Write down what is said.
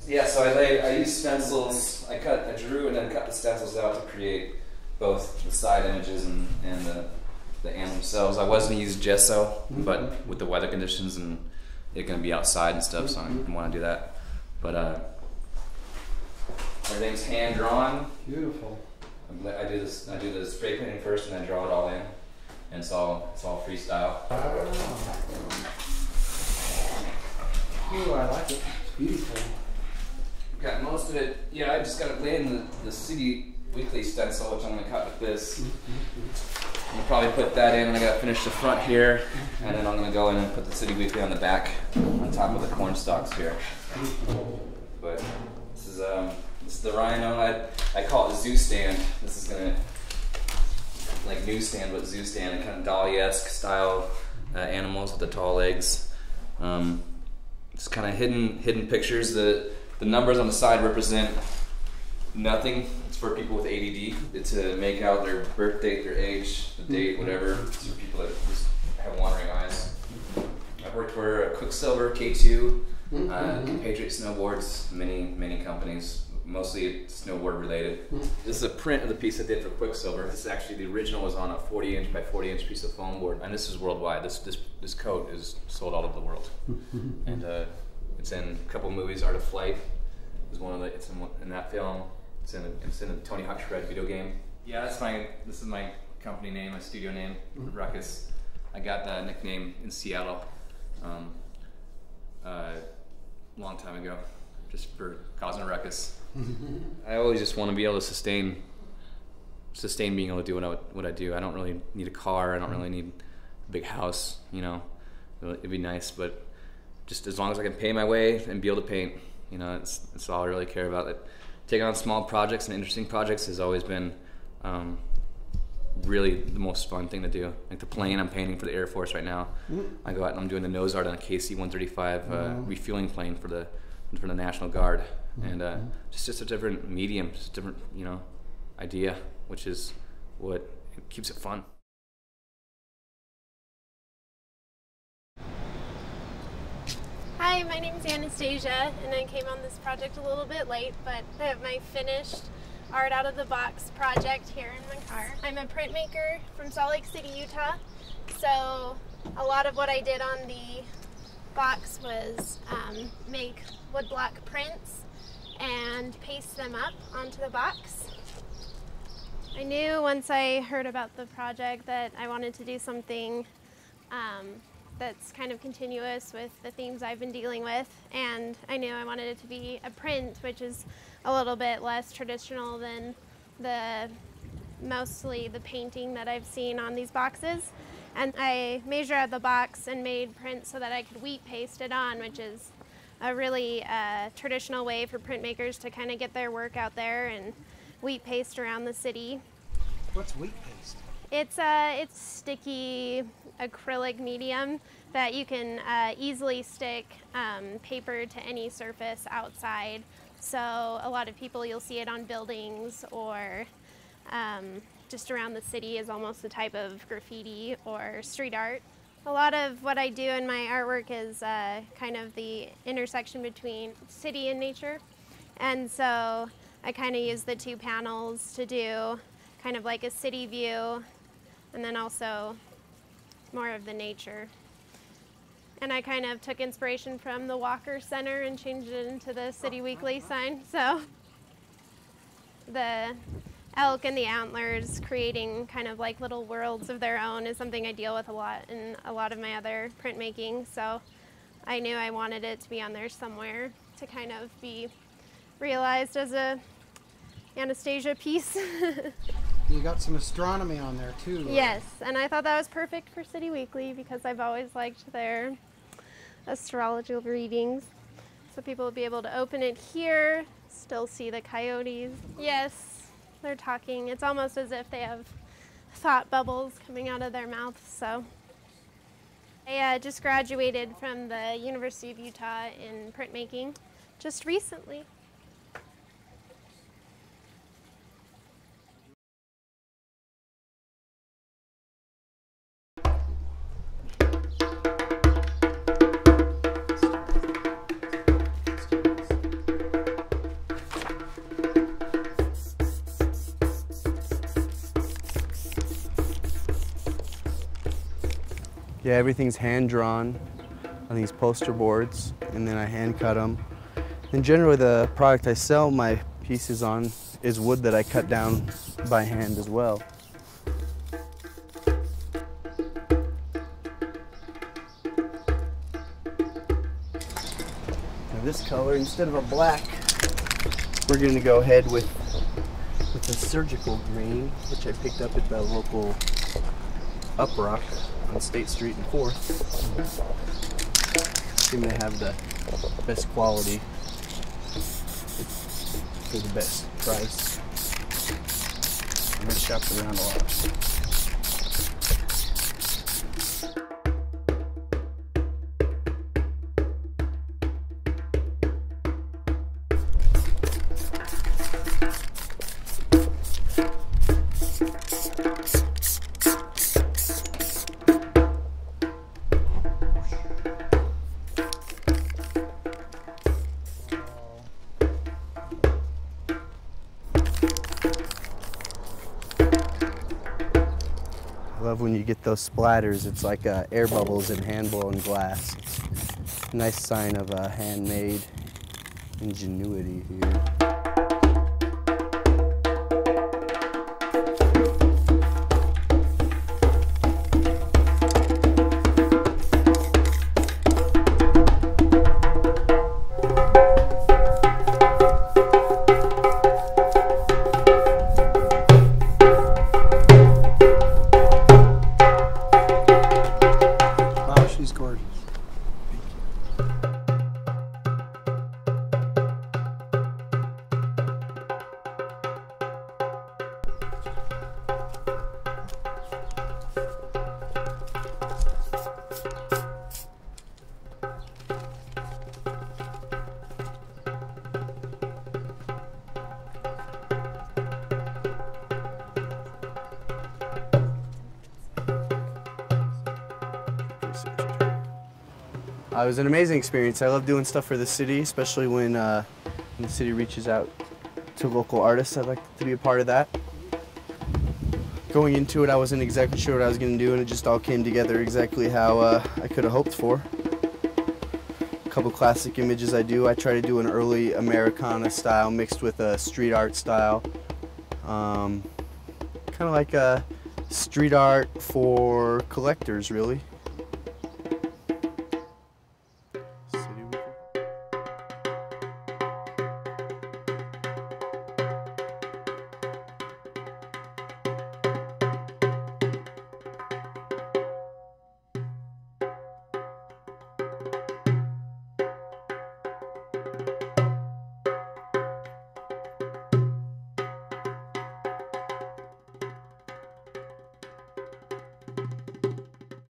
Yeah, so I used stencils. I drew and then cut the stencils out to create both the side images and the animals themselves. I was going to use gesso, but with the weather conditions and it going to be outside and stuff, so I didn't want to do that. But everything's hand drawn. Beautiful. I do the spray painting first and then draw it all in, and it's all freestyle. Oh, I like it. It's beautiful. Got most of it. Yeah, I just got it laid in the City Weekly stencil, which I'm going to cut with this. I'll probably put that in, and I got to finish the front here, and then I'm going to go in and put the City Weekly on the back, on top of the corn stalks here. But this is the rhino. I call it a zoo stand. This is going to, like newsstand, but zoo stand, kind of Dolly-esque style animals with the tall legs. It's kind of hidden pictures. The numbers on the side represent nothing. It's for people with ADD. It's to make out their birth date, their age, the date, whatever. It's for people that just have wandering eyes. I've worked for Quicksilver, K2, Patriot Snowboards, many companies, mostly snowboard related. This is a print of the piece I did for Quicksilver. This is actually, the original was on a 40-inch by 40-inch piece of foam board, and this is worldwide. This coat is sold all over the world, and it's in a couple movies. Art of Flight is one of the. It's in that film. It's in the Tony Hawk Shred video game. Yeah, this is my company name, my studio name, Ruckus. I got that nickname in Seattle long time ago, just for causing a ruckus. I always just want to be able to sustain being able to do what I do. I don't really need a car. I don't really need a big house. You know, it'd be nice, but just as long as I can pay my way and be able to paint, you know, that's all I really care about. It. Taking on small projects and interesting projects has always been really the most fun thing to do. Like the plane I'm painting for the Air Force right now. I go out and I'm doing the nose art on a KC-135 refueling plane for the National Guard, and just a different medium, just a different, you know, idea, which is what keeps it fun. Hi, my name is Annastasia, and I came on this project a little bit late, but I have my finished art out of the box project here in my car. I'm a printmaker from Salt Lake City, Utah, so a lot of what I did on the box was make woodblock prints and paste them up onto the box. I knew once I heard about the project that I wanted to do something that's kind of continuous with the themes I've been dealing with, and I knew I wanted it to be a print, which is a little bit less traditional than mostly the painting that I've seen on these boxes. And I measured out the box and made prints so that I could wheat paste it on, which is a really traditional way for printmakers to kind of get their work out there and wheat paste around the city. What's wheat paste? It's sticky acrylic medium that you can easily stick paper to any surface outside. So a lot of people, you'll see it on buildings or just around the city as almost a type of graffiti or street art. A lot of what I do in my artwork is kind of the intersection between city and nature. And so I kind of use the two panels to do kind of like a city view and then also more of the nature. And I kind of took inspiration from the Walker Center and changed it into the City Weekly sign. So the elk and the antlers creating kind of like little worlds of their own is something I deal with a lot in a lot of my other printmaking. So I knew I wanted it to be on there somewhere to kind of be realized as a Annastasia piece. You got some astronomy on there too. Yes, and I thought that was perfect for City Weekly because I've always liked their astrological readings. So people will be able to open it here, still see the coyotes. Yes, they're talking. It's almost as if they have thought bubbles coming out of their mouths. So I just graduated from the University of Utah in printmaking just recently. Yeah, everything's hand drawn on these poster boards, and then I hand cut them. And generally the product I sell my pieces on is wood that I cut down by hand as well. Now this color, instead of a black, we're going to go ahead with a surgical green, which I picked up at the local Uprock on State Street and 4th. Seem to have the best quality for the best price. I'm gonna shop around a lot. I love when you get those splatters. It's like air bubbles in hand-blown glass. It's a nice sign of handmade ingenuity here. She's gorgeous. It was an amazing experience. I love doing stuff for the city, especially when the city reaches out to local artists. I'd like to be a part of that. Going into it, I wasn't exactly sure what I was going to do, and it just all came together exactly how I could have hoped for. A couple classic images I do. I try to do an early Americana style mixed with a street art style. Kind of like a street art for collectors, really. City